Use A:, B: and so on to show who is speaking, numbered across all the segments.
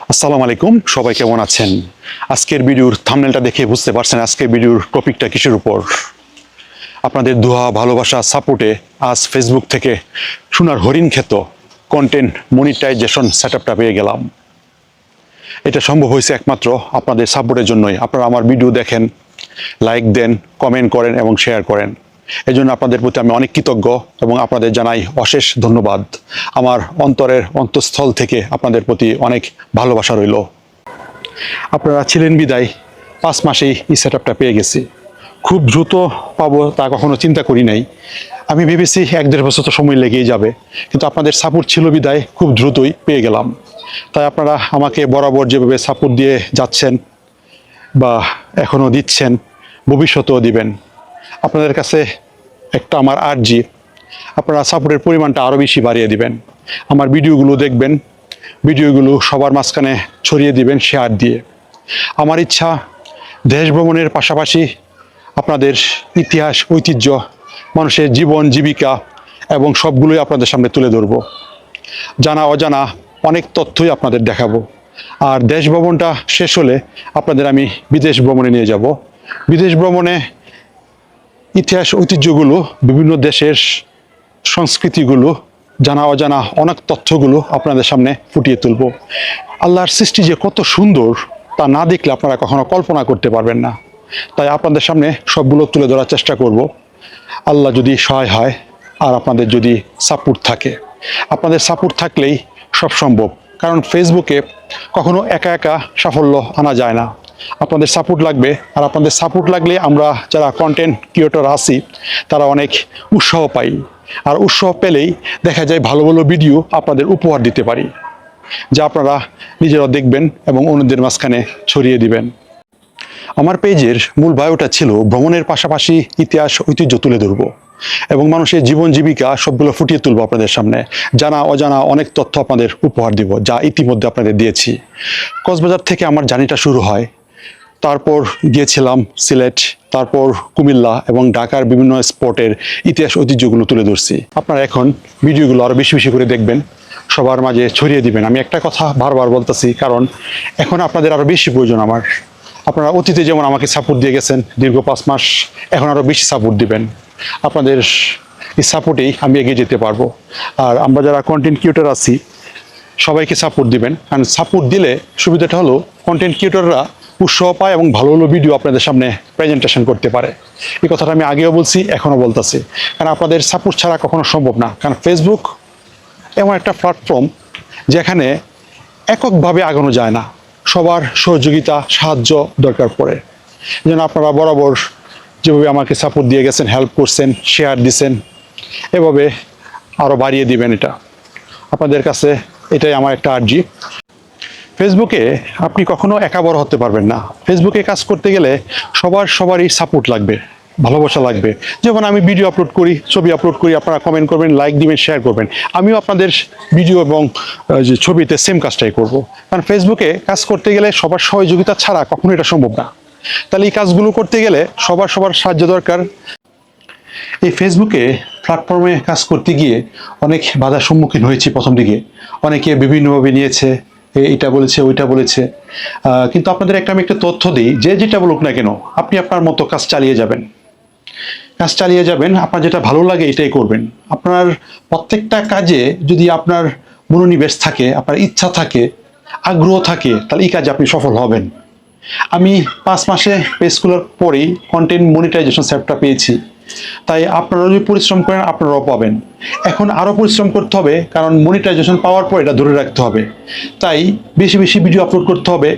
A: আসসালামু আলাইকুম, সবাই কেমন আছেন? আজকের ভিডিওর থাম্বনেলটা দেখে বুঝতে পারছেন আজকের ভিডিওর টপিকটা কিসের উপর। আপনাদের দোয়া ভালোবাসা সাপোর্টে আজ ফেসবুক থেকে সোনার হরিণ ক্ষেত কন্টেন্ট মনিটাইজেশন সেটআপটা পেয়ে গেলাম। এটা সম্ভব হয়েছে একমাত্র আপনাদের সাপোর্টের জন্যই। আপনারা আমার ভিডিও দেখেন, লাইক দেন, কমেন্ট করেন এবং শেয়ার করেন। এই জন্য আপনাদের প্রতি আমি অনেক কৃতজ্ঞ এবং আপনাদের জানাই অশেষ ধন্যবাদ। আমার অন্তরের অন্তঃস্থল থেকে আপনাদের প্রতি অনেক ভালোবাসা রইল। আপনারা ছিলেন বিদায় 5 মাসেই এই সেটআপটা পেয়ে গেছি। খুব দ্রুত পাবো তা কখনো চিন্তা করি নাই। আমি ভেবেছি 1-1.5 বছর তো সময় লেগেই যাবে, কিন্তু আপনাদের সাপোর্ট ছিল বিদায় খুব দ্রুতই পেয়ে গেলাম। তাই আপনারা আমাকে বরাবর যেভাবে সাপোর্ট দিয়ে যাচ্ছেন বা এখনও দিচ্ছেন, ভবিষ্যতেও দিবেন। আপনাদের কাছে একটা আমার আর্জি, আপনারা সাপোর্টের পরিমাণটা আরও বেশি বাড়িয়ে দিবেন। আমার ভিডিওগুলো দেখবেন, ভিডিওগুলো সবার মাঝখানে ছড়িয়ে দিবেন শেয়ার দিয়ে। আমার ইচ্ছা দেশ ভ্রমণের পাশাপাশি আপনাদের ইতিহাস, ঐতিহ্য, মানুষের জীবন জীবিকা এবং সবগুলোই আপনাদের সামনে তুলে ধরব। জানা অজানা অনেক তথ্যই আপনাদের দেখাবো। আর দেশ ভ্রমণটা শেষ হলে আপনাদের আমি বিদেশ ভ্রমণে নিয়ে যাব। বিদেশ ভ্রমণে ইতিহাস ঐতিহ্যগুলো, বিভিন্ন দেশের সংস্কৃতিগুলো, জানা অজানা অনেক তথ্যগুলো আপনাদের সামনে ফুটিয়ে তুলব। আল্লাহর সৃষ্টি যে কত সুন্দর তা না দেখলে আপনারা কখনো কল্পনা করতে পারবেন না। তাই আপনাদের সামনে সবগুলো তুলে ধরার চেষ্টা করব, আল্লাহ যদি সহায় হয় আর আপনাদের যদি সাপোর্ট থাকে। আপনাদের সাপোর্ট থাকলেই সব সম্ভব, কারণ ফেসবুকে কখনো একা একা সাফল্য আনা যায় না। আপনাদের সাপোর্ট লাগবে, আর আপনাদের সাপোর্ট লাগলে আমরা যারা কন্টেন্ট ক্রিয়েটর আছি তারা অনেক উৎসাহ পাই। আর উৎসাহ পেলেই দেখা যায় ভালো ভালো ভিডিও আপনাদের উপহার দিতে পারি, যা আপনারা নিজেরা দেখবেন এবং অন্যদের মাঝখানে ছড়িয়ে দিবেন। আমার পেজের মূল বায়োটা ছিল ভ্রমণের পাশাপাশি ইতিহাস ঐতিহ্য তুলে ধরব এবং মানুষের জীবন জীবিকা সবগুলো ফুটিয়ে তুলব আপনাদের সামনে। জানা অজানা অনেক তথ্য আপনাদের উপহার দিব, যা ইতিমধ্যে আপনাদের দিয়েছি। কক্সবাজার থেকে আমার জার্নিটা শুরু হয়, তারপর গিয়েছিলাম সিলেট, তারপর কুমিল্লা এবং ঢাকার বিভিন্ন স্পটের ইতিহাস ঐতিহ্যগুলো তুলে ধরছি। আপনারা এখন ভিডিওগুলো আরও বেশি বেশি করে দেখবেন, সবার মাঝে ছড়িয়ে দিবেন। আমি একটা কথা বারবার বলতেছি, কারণ এখন আপনাদের আরও বেশি প্রয়োজন আমার। আপনারা অতীতে যেমন আমাকে সাপোর্ট দিয়ে গেছেন দীর্ঘ 5 মাস, এখন আরও বেশি সাপোর্ট দিবেন। আপনাদের এই সাপোর্টেই আমি এগিয়ে যেতে পারবো। আর আমরা যারা কন্টেন্ট ক্রিয়েটর আছি সবাইকে সাপোর্ট দিবেন, কারণ সাপোর্ট দিলে সুবিধাটা হলো কন্টেন্ট ক্রিয়েটররা উৎসাহ পায় এবং ভালো ভালো ভিডিও আপনাদের সামনে প্রেজেন্টেশন করতে পারে। এই কথাটা আমি আগেও বলছি, এখনও বলতেছি, কারণ আপনাদের সাপোর্ট ছাড়া কখনো সম্ভব না। কারণ ফেসবুক এমন একটা প্ল্যাটফর্ম যেখানে এককভাবে আগানো যায় না, সবার সহযোগিতা সাহায্য দরকার পড়ে। যেন আপনারা বরাবর যেভাবে আমাকে সাপোর্ট দিয়ে গেছেন, হেল্প করছেন, শেয়ার দিছেন, এভাবে আরও বাড়িয়ে দিবেন। এটা আপনাদের কাছে এটাই আমার একটা আর্জি। ফেসবুকে আপনি কখনো একা বড় হতে পারবেন না। ফেসবুকে কাজ করতে গেলে সবারই সাপোর্ট লাগবে, ভালোবাসা লাগবে। যেমন আমি ভিডিও আপলোড করি, ছবি আপলোড করি, আপনারা কমেন্ট করবেন, লাইক দিবেন, শেয়ার করবেন। আমিও আপনাদের ভিডিও এবং যে ছবিতে সেম কাজটাই করব। কারণ ফেসবুকে কাজ করতে গেলে সবার সহযোগিতা ছাড়া কখনো এটা সম্ভব না। তাহলে এই কাজগুলো করতে গেলে সবার সাহায্য দরকার। এই ফেসবুকে প্ল্যাটফর্মে কাজ করতে গিয়ে অনেক বাধার সম্মুখীন হয়েছি প্রথম দিকে। অনেকে বিভিন্নভাবে নিয়েছে, এইটা বলেছে ওইটা বলেছে, কিন্তু আপনাদের আমি একটা তথ্য দিই, যে যেটা বলুক না কেন আপনি আপনার মতো কাজ চালিয়ে যাবেন। আপনার যেটা ভালো লাগে এটাই করবেন। আপনার প্রত্যেকটা কাজে যদি আপনার মনোনিবেশ থাকে, আপনার ইচ্ছা থাকে, আগ্রহ থাকে, তাহলে এই কাজে আপনি সফল হবেন। আমি 5 মাসে পেজ খোলার পরেই কন্টেন্ট মনিটাইজেশন সেটআপটা পেয়েছি। তাই আপনারা যদি পরিশ্রম করেন আপনারাও পাবেন। এখন আরও পরিশ্রম করতে হবে, কারণ মনিটাইজেশন পাওয়ার পর এটা ধরে রাখতে হবে। তাই বেশি বেশি ভিডিও আপলোড করতে হবে।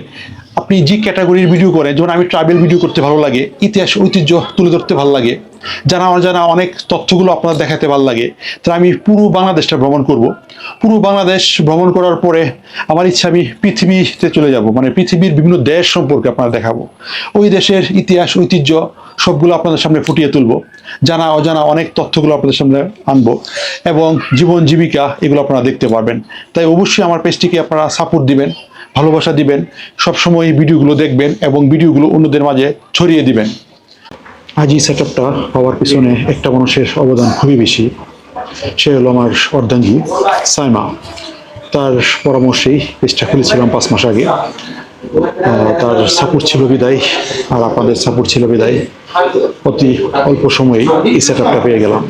A: আপনি যে ক্যাটাগরির ভিডিও করেন, যেমন আমি ট্রাভেল ভিডিও করতে ভালো লাগে, ইতিহাস ঐতিহ্য তুলে ধরতে ভালো লাগে, জানা অজানা অনেক তথ্যগুলো আপনারা দেখাতে ভালো লাগে। তাই আমি পুরো বাংলাদেশটা ভ্রমণ করব। পুরো বাংলাদেশ ভ্রমণ করার পরে আমার ইচ্ছা আমি পৃথিবীতে চলে যাব, মানে পৃথিবীর বিভিন্ন দেশ সম্পর্কে আপনারা দেখাবো। ওই দেশের ইতিহাস ঐতিহ্য সবগুলো আপনাদের সামনে ফুটিয়ে তুলব। জানা অজানা অনেক তথ্যগুলো আপনাদের সামনে আনবো এবং জীবন জীবিকা এগুলো আপনারা দেখতে পারবেন। তাই অবশ্যই আমার পেজটিকে আপনারা সাপোর্ট দিবেন, ভালোবাসা দিবেন, সবসময় ভিডিওগুলো দেখবেন এবং ভিডিওগুলো অন্যদের মাঝে ছড়িয়ে দিবেন। আজ এই সেটআপটা পাওয়ার পিছনে একটা মানুষের অবদান খুবই বেশি, সে হলো আমার অর্ধাঙ্গী সাইমা। তার পরামর্শেই পেজটা খুলেছিলাম 5 মাস আগে। তার সাপোর্ট ছিল বিদায়, আর আপনাদের সাপোর্ট ছিল বিদায় অতি অল্প সময়েই এই সেট আপটা পেয়ে গেলাম।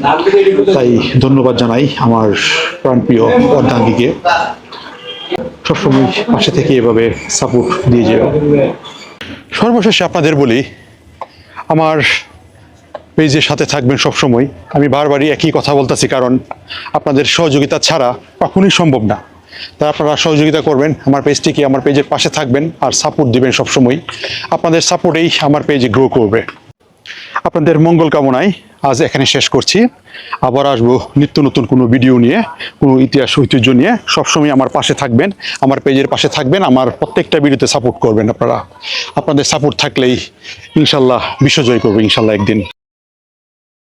A: তাই ধন্যবাদ জানাই আমার প্রাণপ্রিয় অর্ধাঙ্গীকে। সবসময় পাশে থেকে এভাবে সাপোর্ট দিয়ে যেও। সর্বশেষে আপনাদের বলি, আমার পেজের সাথে থাকবেন সবসময়। আমি বারবারই একই কথা বলতেছি, কারণ আপনাদের সহযোগিতা ছাড়া কখনোই সম্ভব না। তাই আপনারা সহযোগিতা করবেন, আমার পেজটিকে, আমার পেজের পাশে থাকবেন আর সাপোর্ট দিবেন সবসময়। আপনাদের সাপোর্টেই আমার পেজ গ্রো করবে। আপনাদের মঙ্গল কামনায় আজ এখানে শেষ করছি। আবার আসবো নিত্য নতুন কোনো ভিডিও নিয়ে, কোনো ইতিহাস ঐতিহ্য নিয়ে। সবসময় আমার পাশে থাকবেন, আমার পেজের পাশে থাকবেন, আমার প্রত্যেকটা ভিডিওতে সাপোর্ট করবেন আপনারা। আপনাদের সাপোর্ট থাকলেই ইনশাল্লাহ বিশ্বজয় করবো ইনশাল্লাহ একদিন।